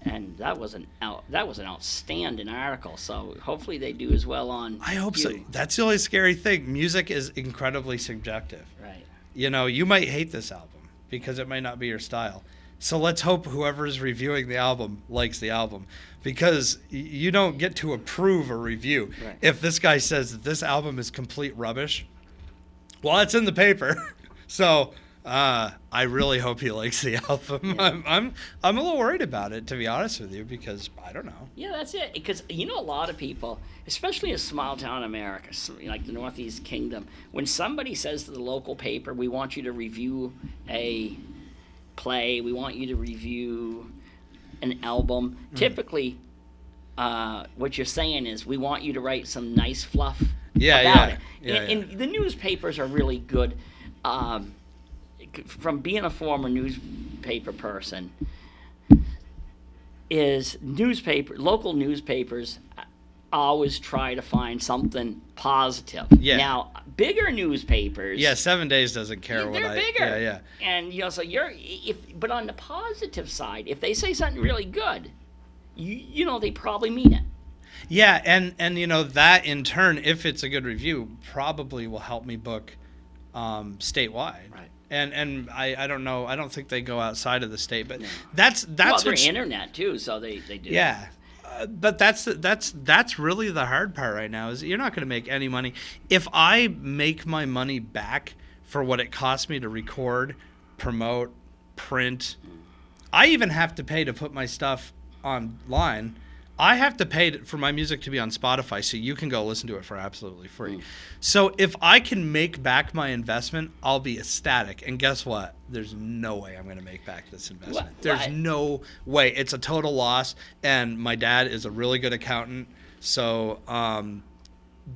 Speaker 1: and that was an outstanding article. So hopefully they do as well on.
Speaker 2: I hope so. That's the only scary thing. Music is incredibly subjective.
Speaker 1: Right.
Speaker 2: You might hate this album because it might not be your style. So let's hope whoever is reviewing the album likes the album, because you don't get to approve a review.
Speaker 1: Right.
Speaker 2: If this guy says that this album is complete rubbish, well, it's in the paper. So I really hope he likes the album. Yeah. I'm a little worried about it, to be honest with you, because I don't know.
Speaker 1: Yeah, that's it. Because a lot of people, especially in small town America, like the Northeast Kingdom, when somebody says to the local paper, "We want you to review a play, we want you to review an album," typically what you're saying is, we want you to write some nice fluff about it. And the newspapers are really good. From being a former newspaper person, local newspapers always try to find something positive.
Speaker 2: Yeah.
Speaker 1: Now, bigger newspapers.
Speaker 2: Yeah, 7 Days doesn't care
Speaker 1: they're bigger. Yeah. And so but on the positive side, if they say something really good, they probably mean it.
Speaker 2: Yeah, and that in turn, if it's a good review, probably will help me book statewide.
Speaker 1: Right.
Speaker 2: And I don't know. I don't think they go outside of the state, but
Speaker 1: no.
Speaker 2: that's
Speaker 1: they're internet too, so they do.
Speaker 2: Yeah. But that's really the hard part right now, is you're not going to make any money. If I make my money back for what it cost me to record, promote, print, I even have to pay to put my stuff online. I have to pay for my music to be on Spotify, so you can go listen to it for absolutely free. So if I can make back my investment, I'll be ecstatic. And guess what? There's no way I'm going to make back this investment. There's no way. It's a total loss. And my dad is a really good accountant. So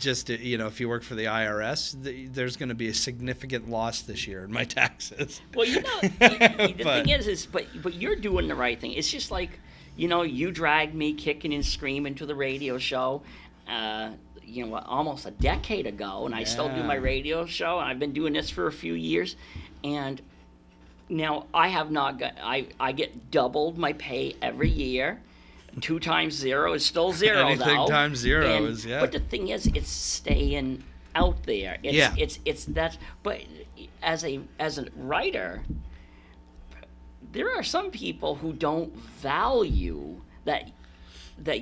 Speaker 2: if you work for the IRS, there's going to be a significant loss this year in my taxes.
Speaker 1: Well, the thing is but you're doing the right thing. It's just like, you dragged me kicking and screaming to the radio show, almost a decade ago, and I still do my radio show, and I've been doing this for a few years, and now I have not got, I get doubled my pay every year. 2 times 0 is still 0,
Speaker 2: Anything
Speaker 1: though.
Speaker 2: times 0 is, yeah.
Speaker 1: But the thing is, it's staying out there. It's that. But as a writer, there are some people who don't value that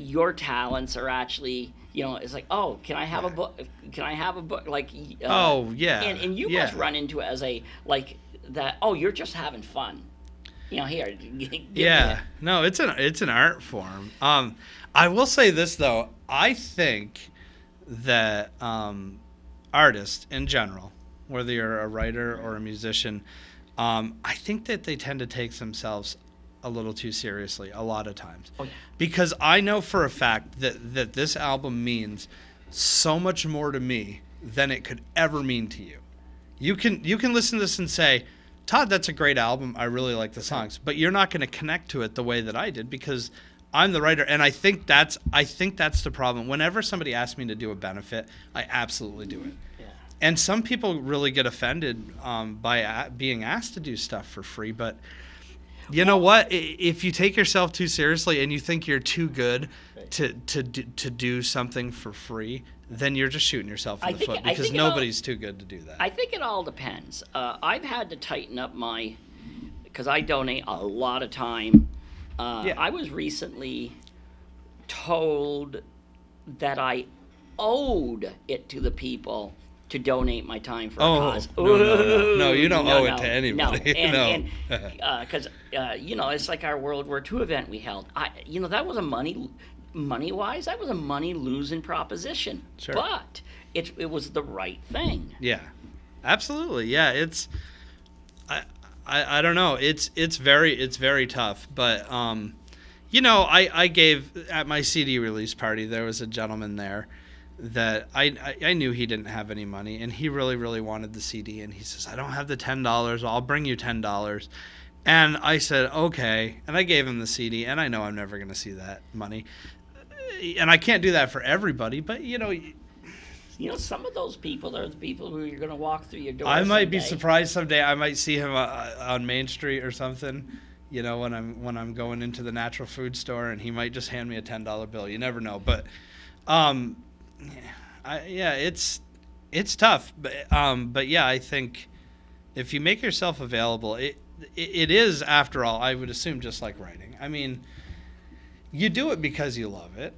Speaker 1: your talents are actually, it's like, oh, can I have a book? Can I have a book? Like, and you must run into it as a, like, that, oh, you're just having fun. Here.
Speaker 2: No, it's an art form. I will say this, though. I think that artists in general, whether you're a writer or a musician, I think that they tend to take themselves a little too seriously a lot of times.
Speaker 1: Oh, yeah.
Speaker 2: Because I know for a fact that this album means so much more to me than it could ever mean to you. You can listen to this and say, Todd, that's a great album. I really like the songs. But you're not going to connect to it the way that I did, because I'm the writer. And I think that's the problem. Whenever somebody asks me to do a benefit, I absolutely do it.
Speaker 1: Yeah.
Speaker 2: And some people really get offended by being asked to do stuff for free. But You know what? If you take yourself too seriously and you think you're too good to do something for free, then you're just shooting yourself in the foot, because nobody's too good to do that.
Speaker 1: I think it all depends. I've had to tighten up because I donate a lot of time. I was recently told that I owed it to the people to donate my time for a cause.
Speaker 2: No, you don't owe it to anybody.
Speaker 1: Because it's like our World War II event we held. That was a money-wise, that was a money-losing proposition.
Speaker 2: Sure.
Speaker 1: But it was the right thing.
Speaker 2: Yeah, absolutely. Yeah, I don't know. It's very tough. But I gave at my CD release party. There was a gentleman there that I knew he didn't have any money, and he really, really wanted the CD, and he says, I don't have the $10, I'll bring you $10. And I said, okay, and I gave him the CD, and I know I'm never going to see that money, and I can't do that for everybody, but
Speaker 1: some of those people are the people who you're going to walk through your door.
Speaker 2: I might be surprised someday. I might see him on Main Street or something, when I'm going into the natural food store, and he might just hand me a $10 bill. You never know, but it's tough, but yeah, I think if you make yourself available, it is, after all, I would assume, just like writing. I mean, you do it because you love it,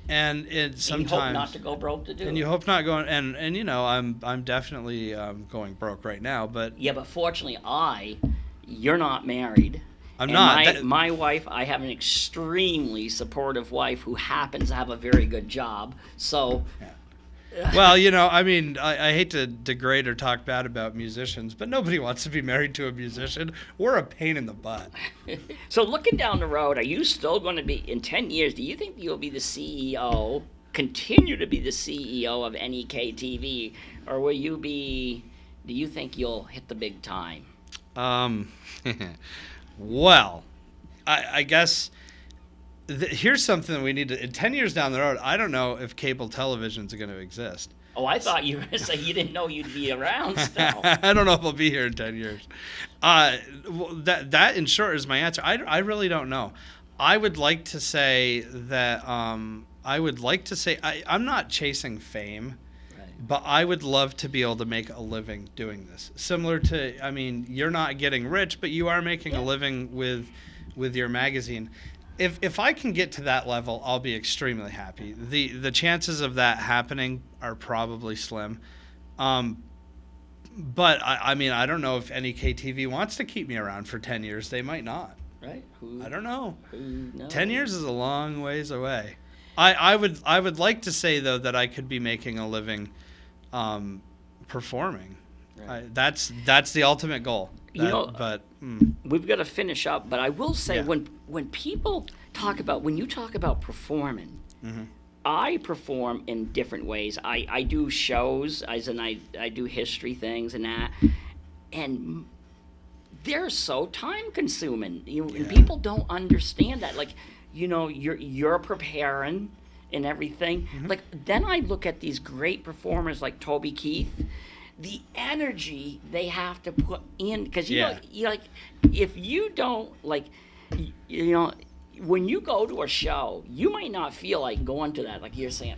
Speaker 2: and sometimes
Speaker 1: you hope not to go broke to do it.
Speaker 2: And you hope not going, and I'm definitely going broke right now, but
Speaker 1: fortunately, you're not married.
Speaker 2: I'm not.
Speaker 1: My wife, I have an extremely supportive wife who happens to have a very good job. So,
Speaker 2: well, I hate to degrade or talk bad about musicians, but nobody wants to be married to a musician. We're a pain in the butt.
Speaker 1: So, looking down the road, are you still going to be, in 10 years, do you think you'll be the CEO, continue to be the CEO of NEK TV, or do you think you'll hit the big time?
Speaker 2: Well, I guess here's something we need to. In 10 years down the road, I don't know if cable televisions are going to exist.
Speaker 1: Oh, I thought you were going to say you didn't know you'd be around still.
Speaker 2: I don't know if I'll be here in 10 years. That in short is my answer. I really don't know. I would like to say that I'm not chasing fame. But I would love to be able to make a living doing this. Similar to, you're not getting rich, but you are making a living with your magazine. If I can get to that level, I'll be extremely happy. The chances of that happening are probably slim. But I don't know if NEK TV wants to keep me around for 10 years. They might not.
Speaker 1: Right?
Speaker 2: I don't know.
Speaker 1: Who knows?
Speaker 2: 10 years is a long ways away. I would like to say, though, that I could be making a living performing. Right. That's the ultimate goal.
Speaker 1: We've got to finish up, but I will say, when people talk about, when you talk about performing, I perform in different ways. I do shows, as in I do history things and that, and they're so time consuming. And people don't understand that. Like, you're preparing and everything. Like, then I look at these great performers like Toby Keith, the energy they have to put in, because if you don't, when you go to a show, you might not feel like going to that. Like, you're saying,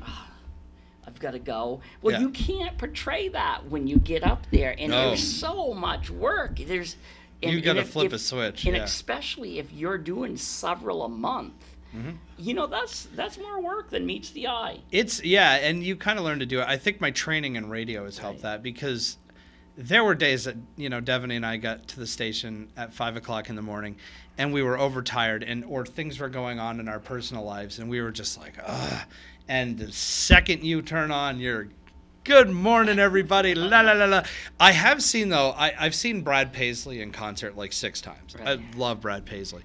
Speaker 1: I've got to go. Well, you can't portray that when you get up there, and there's so much work. You
Speaker 2: got to flip a switch,
Speaker 1: and especially if you're doing several a month. That's more work than meets the eye.
Speaker 2: And you kind of learn to do it. I think my training in radio has helped that, because there were days that Devaney and I got to the station at 5:00 in the morning, and we were overtired, or things were going on in our personal lives, and we were just like, ugh. And the second you turn on your good morning, everybody, la la la la. I have seen, though, I've seen Brad Paisley in concert like 6 times. Right. I love Brad Paisley.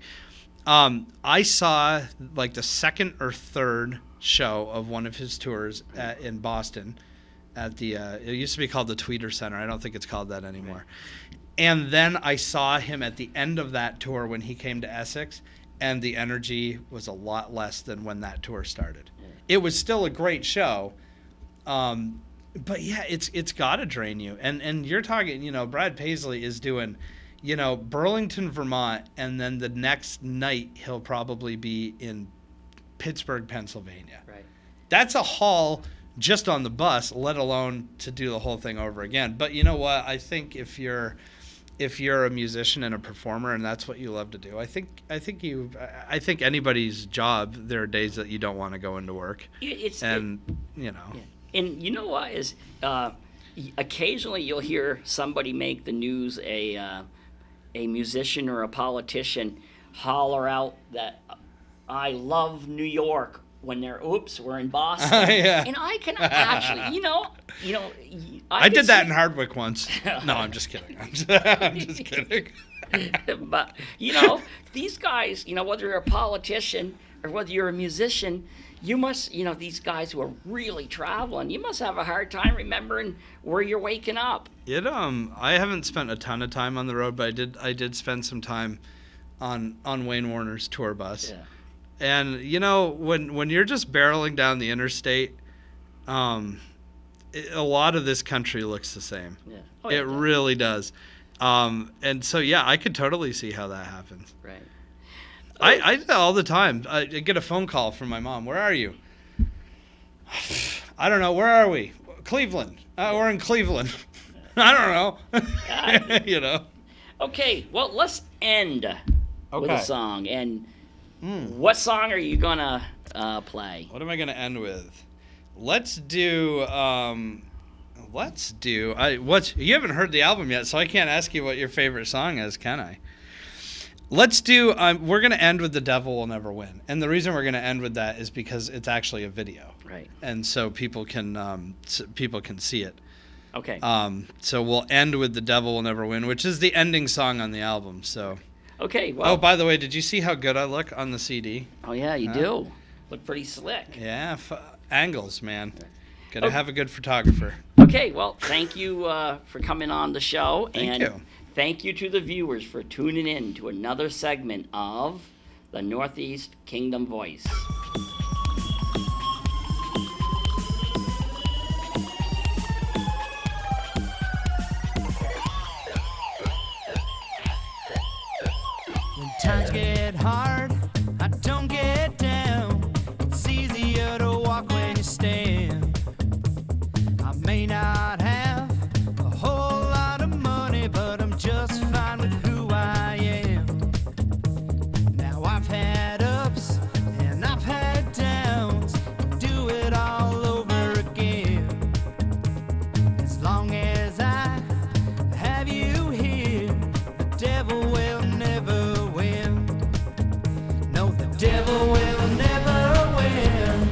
Speaker 2: I saw like the second or third show of one of his tours in Boston at the it used to be called the Tweeter Center. I don't think it's called that anymore. Right. And then I saw him at the end of that tour when he came to Essex, and the energy was a lot less than when that tour started. Yeah. It was still a great show, but yeah, it's got to drain you. And you're talking, Brad Paisley is doing, Burlington, Vermont, and then the next night he'll probably be in Pittsburgh, Pennsylvania.
Speaker 1: Right.
Speaker 2: That's a haul just on the bus, let alone to do the whole thing over again. But you know what? I think if you're a musician and a performer and that's what you love to do, I think anybody's job, there are days that you don't want to go into work.
Speaker 1: Yeah. And you know what is occasionally you'll hear somebody make the news, a musician or a politician holler out that I love New York when we're in Boston.
Speaker 2: Yeah.
Speaker 1: And I can actually,
Speaker 2: I did that in Hardwick once. No, I'm just kidding. I'm just kidding.
Speaker 1: But, these guys, whether you're a politician or whether you're a musician, you must, these guys who are really traveling, you must have a hard time remembering where you're waking up.
Speaker 2: I haven't spent a ton of time on the road, but I did spend some time on Wayne Warner's tour bus.
Speaker 1: Yeah.
Speaker 2: And when you're just barreling down the interstate, a lot of this country looks the same.
Speaker 1: Yeah.
Speaker 2: It really does. And so I could totally see how that happens.
Speaker 1: Right.
Speaker 2: I do that all the time. I get a phone call from my mom. Where are you? I don't know. Where are we? Cleveland. We're in Cleveland. I don't know. Okay.
Speaker 1: Well, let's end with a song. And what song are you gonna play?
Speaker 2: What am I gonna end with? Let's do. You haven't heard the album yet, so I can't ask you what your favorite song is, can I? Let's do. We're gonna end with "The Devil Will Never Win," and the reason we're gonna end with that is because it's actually a video,
Speaker 1: right? And
Speaker 2: so people can see it.
Speaker 1: Okay.
Speaker 2: So we'll end with "The Devil Will Never Win," which is the ending song on the album. So.
Speaker 1: Okay. Well.
Speaker 2: Oh, by the way, did you see how good I look on the CD?
Speaker 1: Oh yeah, you do. Look pretty slick.
Speaker 2: Yeah, angles, man. Gotta have a good photographer.
Speaker 1: Okay, well, thank you for coming on the show.
Speaker 2: Thank you.
Speaker 1: Thank you to the viewers for tuning in to another segment of the Northeast Kingdom Voice.
Speaker 3: When times get hard, I don't get down. It's easier to walk when you stand. I may not have a whole lot of money, but I'm just fine with who I am. Now I've had ups and I've had downs. Do it all over again. As long as I have you here, the devil will never win. No, the devil will never win.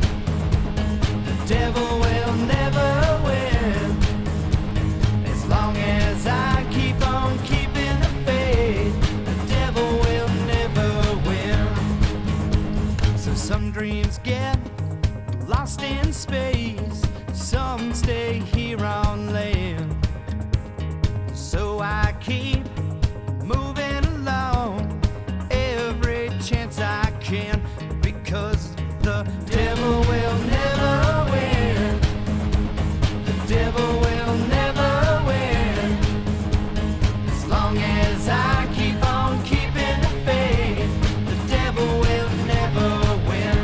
Speaker 3: The devil will never win. As long as I keep on keeping the faith, the devil will never win. So some dreams get lost in space, some stay here on land. So I keep moving along every chance I can, because the devil will never win. The devil will never win. As long as I keep on keeping the faith, the devil will never win.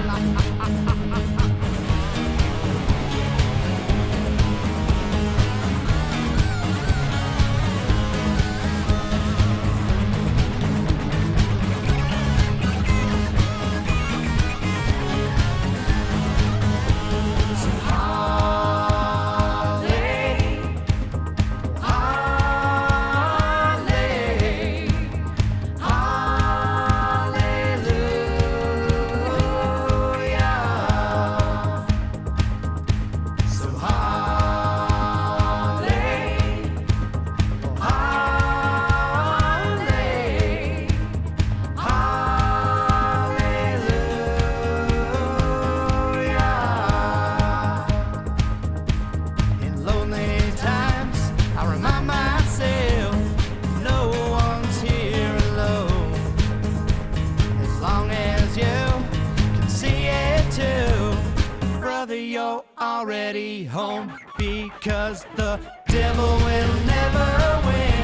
Speaker 3: So holly, holly, hallelujah. So holly, holly, hallelujah. In lonely times, I remind myself no one's here alone. As long as you can see it too, brother, you're already home, because the devil will never win.